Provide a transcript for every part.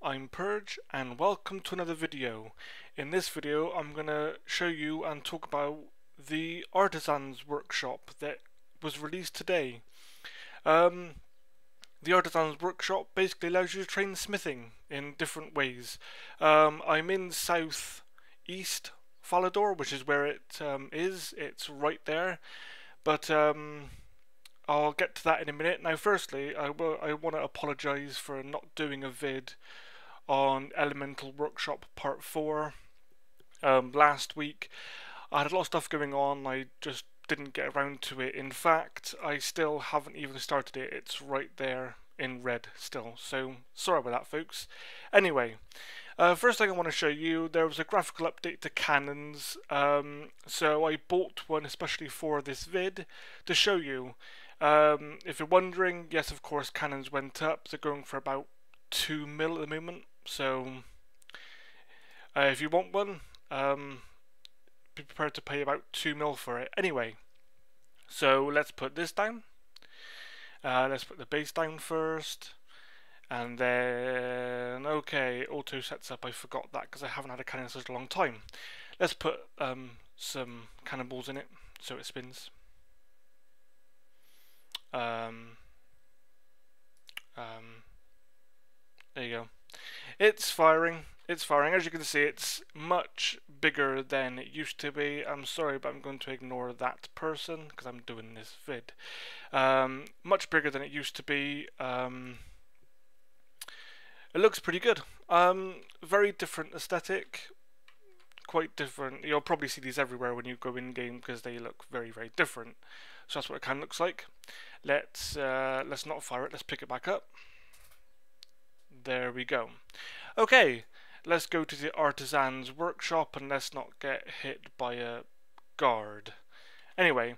I'm Purge and welcome to another video. In this video I'm going to show you and talk about the Artisans Workshop that was released today. The Artisans Workshop basically allows you to train smithing in different ways. I'm in South East Falador, which is where it is. It's right there, but I'll get to that in a minute. Now firstly, I want to apologise for not doing a vid on Elemental Workshop Part 4 last week. I had a lot of stuff going on, I just didn't get around to it. In fact, I still haven't even started it. It's right there in red still, so sorry about that, folks. Anyway, first thing I want to show you, there was a graphical update to cannons, so I bought one especially for this vid to show you. If you're wondering, yes, of course, cannons went up. They're going for about 2 mil at the moment. So, if you want one, be prepared to pay about 2 mil for it. Anyway, so let's put this down. Let's put the base down first, and then okay, auto sets up. I forgot that because I haven't had a cannon in such a long time. Let's put some cannonballs in it so it spins. There you go. It's firing. It's firing. As you can see, it's much bigger than it used to be. I'm sorry, but I'm going to ignore that person because I'm doing this vid. Much bigger than it used to be. It looks pretty good. Very different aesthetic. Quite different. You'll probably see these everywhere when you go in game because they look very, very different. So that's what it kind of looks like. Let's not fire it. Let's pick it back up. There we go. Okay, let's go to the Artisans Workshop and let's not get hit by a guard. Anyway,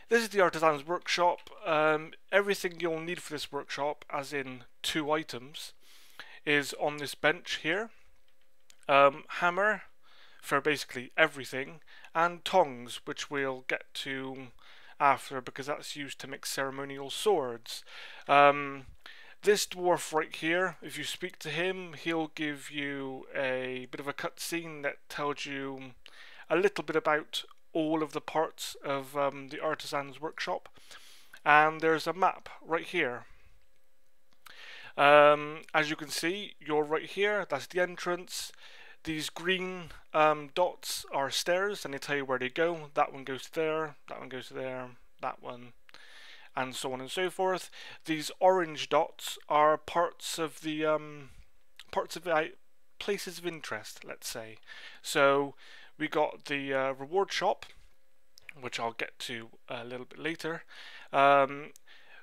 this is the Artisans Workshop. Everything you'll need for this workshop, as in 2 items, is on this bench here. Hammer for basically everything, and tongs, which we'll get to after because that's used to make ceremonial swords. This dwarf right here, if you speak to him, he'll give you a bit of a cutscene that tells you a little bit about all of the parts of the Artisans Workshop. And there's a map right here. As you can see, you're right here, that's the entrance. These green dots are stairs and they tell you where they go. That one goes to there, that one goes to there, that one, and so on and so forth. These orange dots are parts of the places of interest, let's say. So we got the reward shop, which I'll get to a little bit later.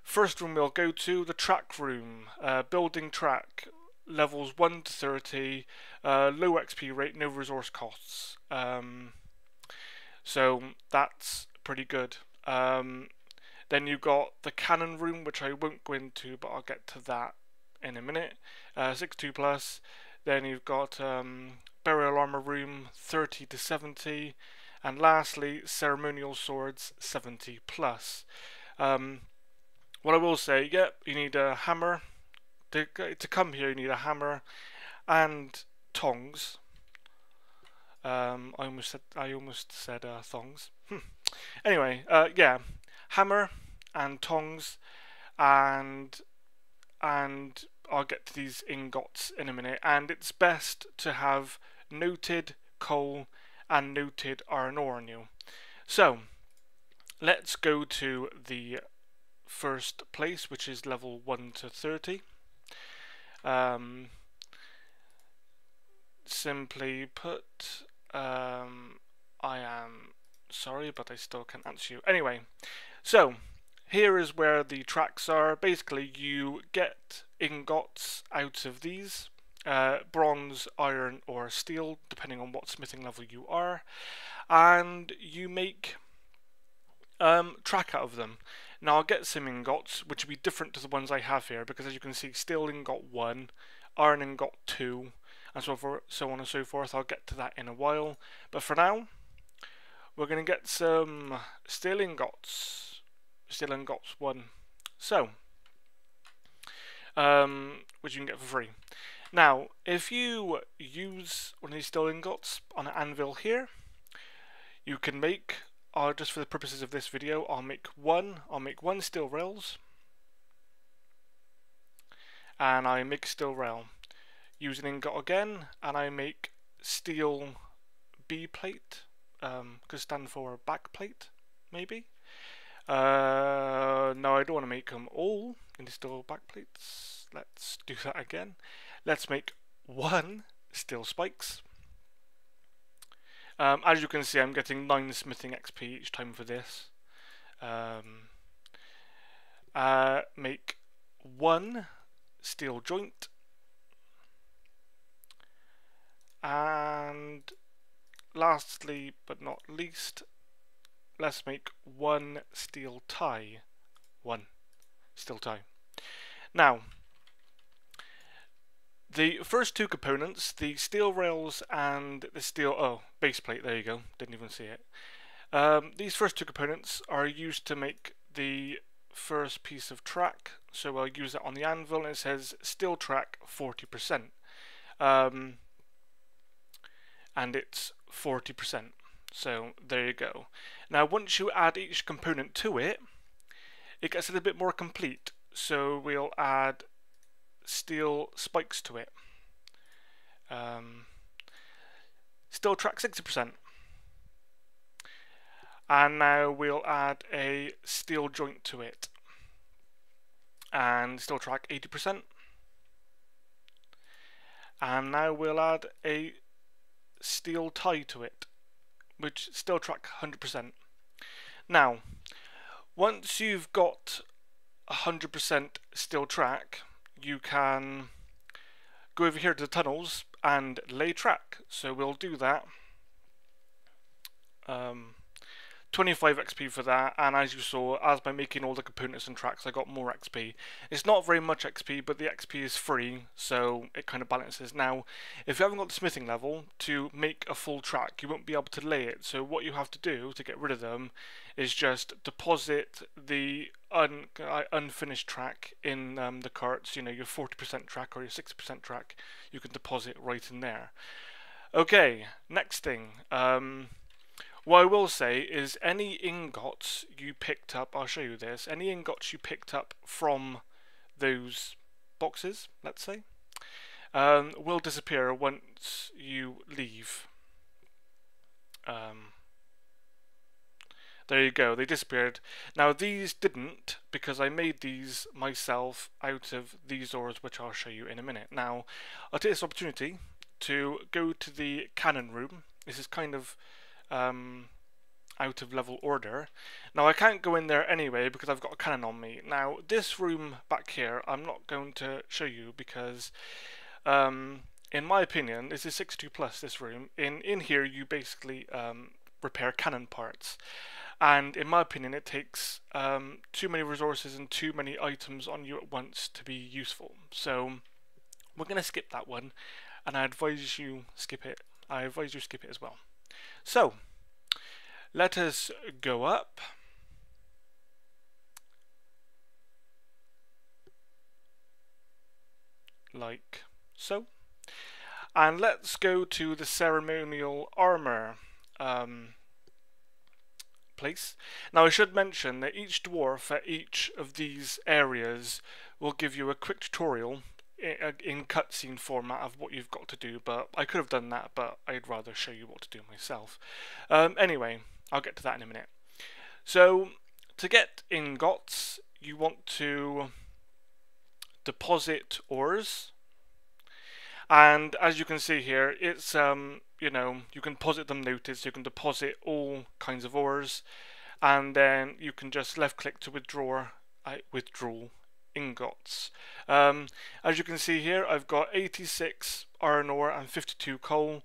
First room we'll go to, the track room, building track, levels 1 to 30, low XP rate, no resource costs. So that's pretty good. Then you got the cannon room, which I won't go into, but I'll get to that in a minute. 62 plus. Then you've got burial armor room 30 to 70, and lastly ceremonial swords 70 plus. What I will say, yep, you need a hammer. To come here, you need a hammer and tongs. I almost said thongs. Anyway, yeah, hammer and tongs, and I'll get to these ingots in a minute. And it's best to have noted coal and noted iron ore on you. So let's go to the first place, which is level 1 to 30. Simply put, I am sorry, but I still can't answer you. Anyway, so here is where the tracks are. Basically, you get ingots out of these, bronze, iron, or steel, depending on what smithing level you are, and you make track out of them. Now I'll get some ingots, which will be different to the ones I have here, because as you can see, steel ingot 1, iron ingot 2, and so on and so forth. I'll get to that in a while, but for now, we're going to get some steel ingots 1. So, which you can get for free. Now, if you use one of these steel ingots on an anvil here, you can make, just for the purposes of this video, I'll make one steel rails, and I make steel rail. Use an ingot again, and I make steel B plate, could stand for back plate, maybe. No, I don't want to make them all into steel back plates. Let's do that again. Let's make one steel spikes. As you can see, I'm getting 9 smithing XP each time for this. Make one steel joint, and lastly but not least, let's make one steel tie. One steel tie. Now, the first two components, the steel rails and the steel base plate, there you go, didn't even see it. These first two components are used to make the first piece of track, so I'll use it on the anvil, and it says steel track 40%. And it's 40%. So there you go. Now once you add each component to it, it gets a little bit more complete. So we'll add steel spikes to it. Steel track 60%. And now we'll add a steel joint to it. And steel track 80%. And now we'll add a steel tie to it, which steel track 100%. Now, once you've got 100% steel track, you can go over here to the tunnels and lay track. So we'll do that. 25 XP for that, and as you saw, as by making all the components and tracks, I got more XP. It's not very much XP, but the XP is free, so it kind of balances. Now, if you haven't got the smithing level to make a full track, you won't be able to lay it. So what you have to do to get rid of them is just deposit the unfinished track in the carts. You know, your 40% track or your 60% track, you can deposit right in there. Okay, next thing. What I will say is any ingots you picked up, I'll show you this, any ingots you picked up from those boxes, let's say, will disappear once you leave. There you go, they disappeared. Now these didn't, because I made these myself out of these ores, which I'll show you in a minute. Now, I'll take this opportunity to go to the cannon room. This is kind of out of level order. Now I can't go in there anyway because I've got a cannon on me. Now this room back here I'm not going to show you because in my opinion this is 62+, this room. In here you basically repair cannon parts, and in my opinion it takes too many resources and too many items on you at once to be useful. So we're going to skip that one, and I advise you skip it. I advise you skip it as well. So, let us go up. Like so. And let's go to the ceremonial armor place. Now I should mention that each dwarf at each of these areas will give you a quick tutorial in cutscene format of what you've got to do, but I could have done that, but I'd rather show you what to do myself. Anyway, I'll get to that in a minute. So, to get ingots, you want to deposit ores, and as you can see here, it's you know, you can deposit them noted, so you can deposit all kinds of ores, and then you can just left click to withdraw ingots. As you can see here, I've got 86 iron ore and 52 coal.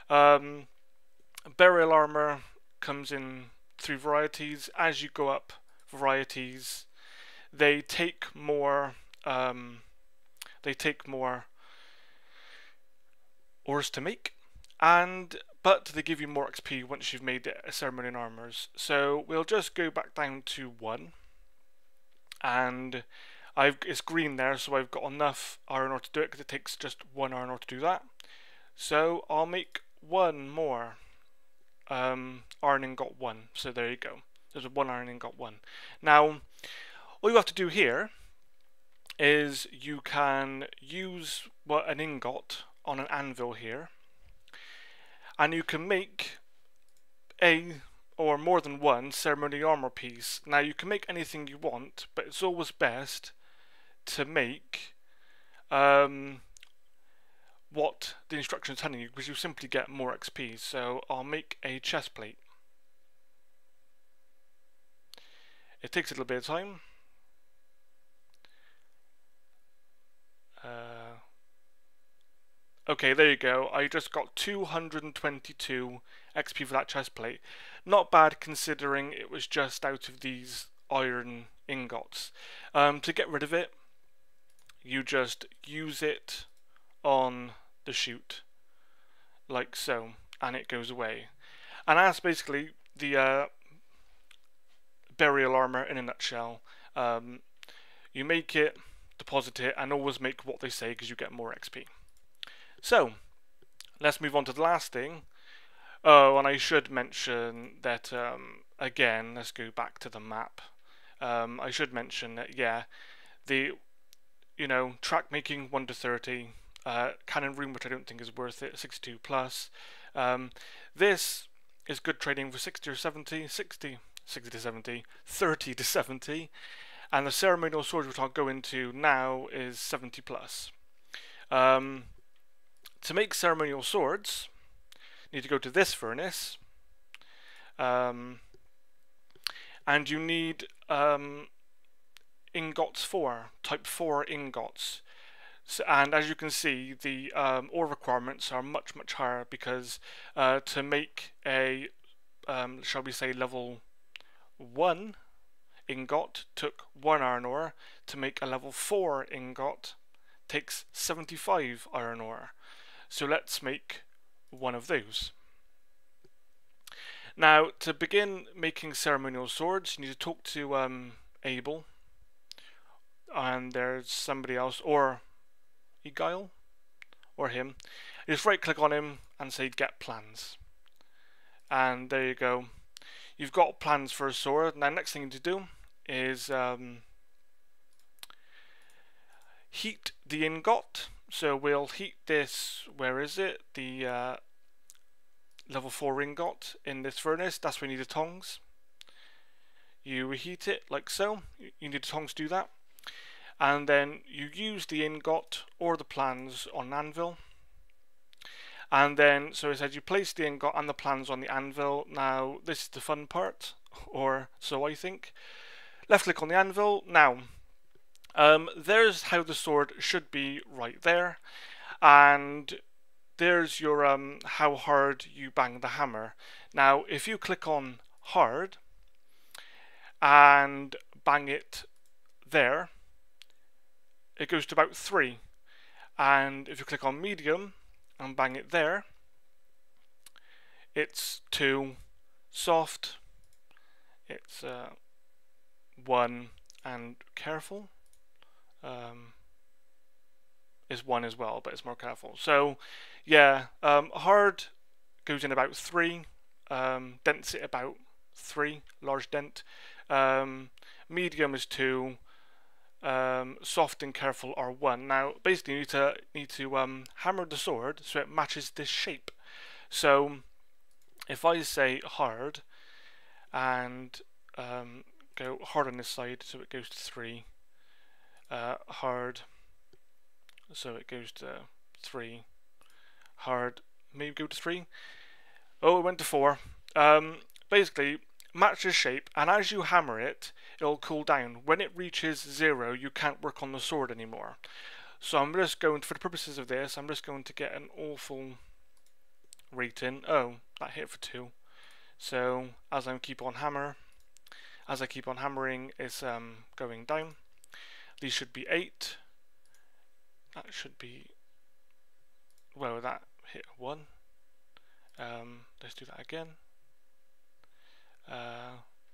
Burial armor comes in 3 varieties. As you go up varieties, they take more ores to make, but they give you more XP once you've made it ceremonial armors. So we'll just go back down to 1, and it's green there, so I've got enough iron ore to do it, because it takes just 1 iron ore to do that. So I'll make 1 more iron ingot 1. So there you go. There's a 1 iron ingot 1. Now, all you have to do here is you can use an ingot on an anvil here, and you can make a or more than 1 ceremonial armor piece. Now you can make anything you want, but it's always best to make what the instructions are telling you, because you simply get more XP. So I'll make a chest plate. It takes a little bit of time. Okay, there you go. I just got 222 XP for that chest plate. Not bad, considering it was just out of these iron ingots. To get rid of it, you just use it on the chute, like so, and it goes away. And that's basically the burial armor in a nutshell. You make it, deposit it, and always make what they say, because you get more XP. So, let's move on to the last thing. Oh, and I should mention that, again, let's go back to the map. I should mention that, yeah, track making 1 to 30, cannon room, which I don't think is worth it, 62 plus. This is good trading for 60 or 70, 60 to 70, 30 to 70, and the ceremonial sword, which I'll go into now, is 70 plus. To make ceremonial swords, you need to go to this furnace, and you need ingots 4, type 4 ingots. So, and as you can see, the ore requirements are much higher, because to make a shall we say level 1 ingot took 1 iron ore. To make a level 4 ingot takes 75 iron ore. So let's make 1 of those. Now, to begin making ceremonial swords, you need to talk to Abel, and there's somebody else, or Egile, or him. You just right click on him and say get plans, and there you go. You've got plans for a sword. Now, next thing you need to do is heat the ingot. So we'll heat this, where is it? The level 4 ingot in this furnace. That's where you need the tongs. You reheat it like so. You need the tongs to do that. And then you use the ingot or the plans on an anvil. And then, so it says you place the ingot and the plans on the anvil. Now, this is the fun part, or so I think. Left click on the anvil. Now, there's how the sword should be right there, and there's your how hard you bang the hammer. Now, if you click on hard and bang it there, it goes to about 3, and if you click on medium and bang it there, it's 2. Soft, it's 1, and careful is 1 as well, but it's more careful. So yeah, hard goes in about 3, dents it about 3, large dent. Medium is 2, soft and careful are 1. Now basically you need to hammer the sword so it matches this shape. So if I say hard and go hard on this side, so it goes to 3, hard, so it goes to 3, hard, maybe go to 3, oh, it went to 4. Basically match the shape, and as you hammer it, it'll cool down. When it reaches 0, you can't work on the sword anymore. So I'm just going, for the purposes of this, I'm just going to get an awful rating. Oh, that hit for 2. So as I keep on hammering, it's going down. These should be 8. That should be, well, that hit 1. Let's do that again.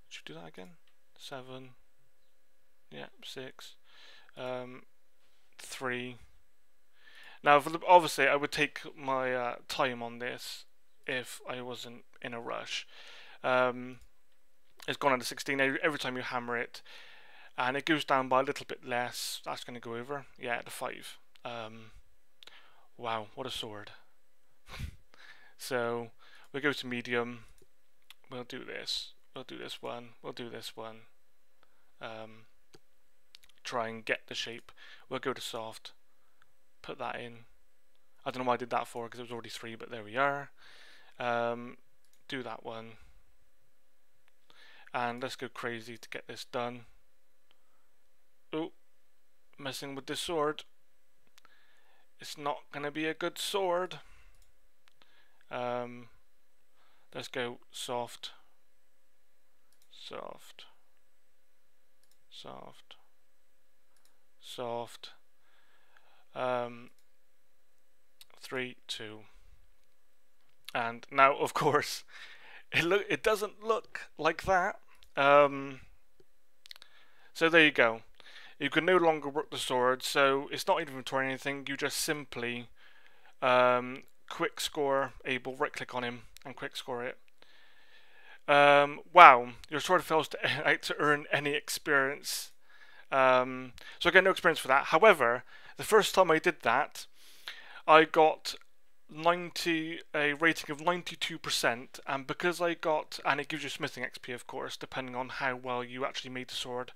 Should do that again. 7. Yeah, 6. 3. Now, obviously, I would take my time on this if I wasn't in a rush. It's gone down to 16 every time you hammer it, and it goes down by a little bit less. That's going to go over, yeah, to 5. Wow, what a sword. So we'll go to medium. We'll do this. We'll do this one. We'll do this one. Try and get the shape. We'll go to soft. Put that in. I don't know why I did that for, because it was already 3, but there we are. Do that one. And let's go crazy to get this done. Oh, messing with this sword. It's not going to be a good sword. Let's go soft, soft, soft, soft. 3, 2. And now, of course, it doesn't look like that. So there you go. You can no longer work the sword, so it's not inventory or anything. You just simply quick score able, right click on him and quick score it. Wow, your sword fails to earn any experience. So I get no experience for that. However, the first time I did that, I got a rating of 92%, and because I got, and it gives you smithing XP, of course, depending on how well you actually made the sword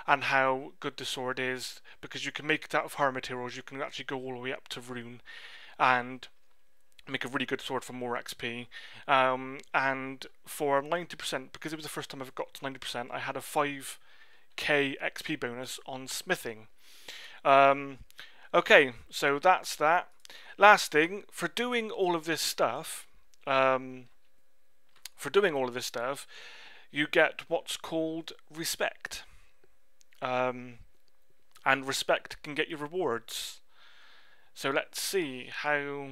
and how good the sword is, because you can make it out of hard materials. You can actually go all the way up to rune and make a really good sword for more XP. And for 90%, because it was the first time I've got to 90%, I had a 5k XP bonus on smithing. Okay, so that's that. Last thing, for doing all of this stuff, you get what's called respect. And respect can get you rewards. So let's see how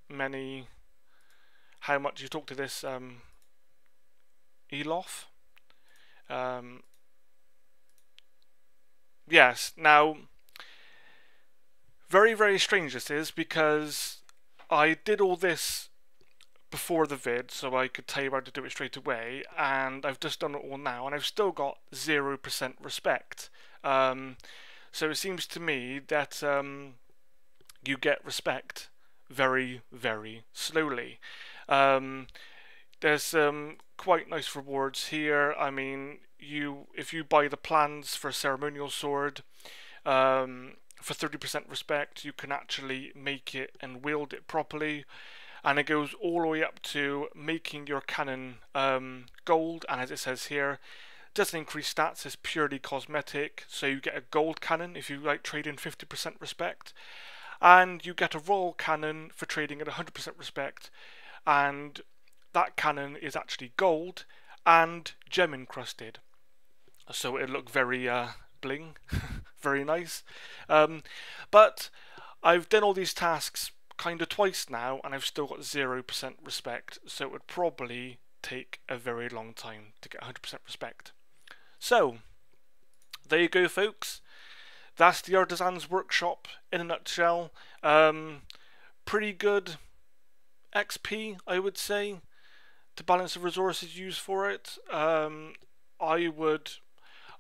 much you talk to this Elof. Yes, now very, very strange this is, because I did all this before the vid so I could tell you how to do it straight away, and I've just done it all now and I've still got 0% respect. So it seems to me that you get respect very, very slowly. There's some quite nice rewards here. I mean, if you buy the plans for a ceremonial sword, for 30% respect, you can actually make it and wield it properly, and it goes all the way up to making your cannon gold. And as it says here, doesn't increase stats, it's purely cosmetic. So you get a gold cannon if you like trade in 50% respect, and you get a royal cannon for trading at 100% respect, and that cannon is actually gold and gem encrusted, so it look very bling, very nice. But I've done all these tasks kind of twice now and I've still got 0% respect, so it would probably take a very long time to get 100% respect. So there you go, folks. That's the Artisans Workshop in a nutshell. Pretty good XP, I would say, to balance the resources used for it. I would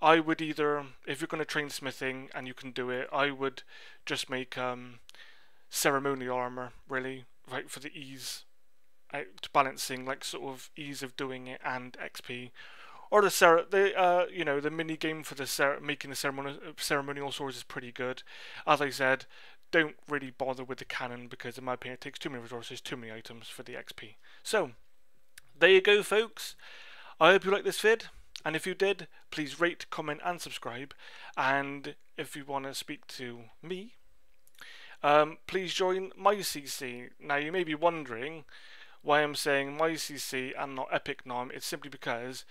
either, if you're going to train smithing and you can do it, I would just make ceremonial armor, really, right, for the ease, balancing like sort of ease of doing it and XP. Or the mini game for the making the ceremonial swords is pretty good. As I said, don't really bother with the cannon because in my opinion it takes too many resources, too many items for the XP. So there you go, folks. I hope you liked this vid, and if you did, please rate, comment and subscribe. And if you want to speak to me, please join my CC. Now you may be wondering why I'm saying my CC and not Epic Nom. It's simply because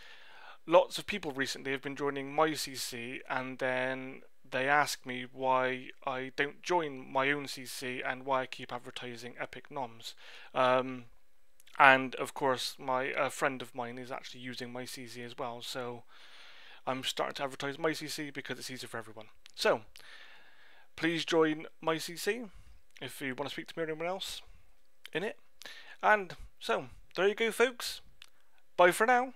lots of people recently have been joining my CC, and then they ask me why I don't join my own CC and why I keep advertising Epic Noms. And of course, a friend of mine is actually using my CC as well, so I'm starting to advertise my CC because it's easier for everyone. So please join my CC if you want to speak to me or anyone else in it. And so, there you go folks. Bye for now.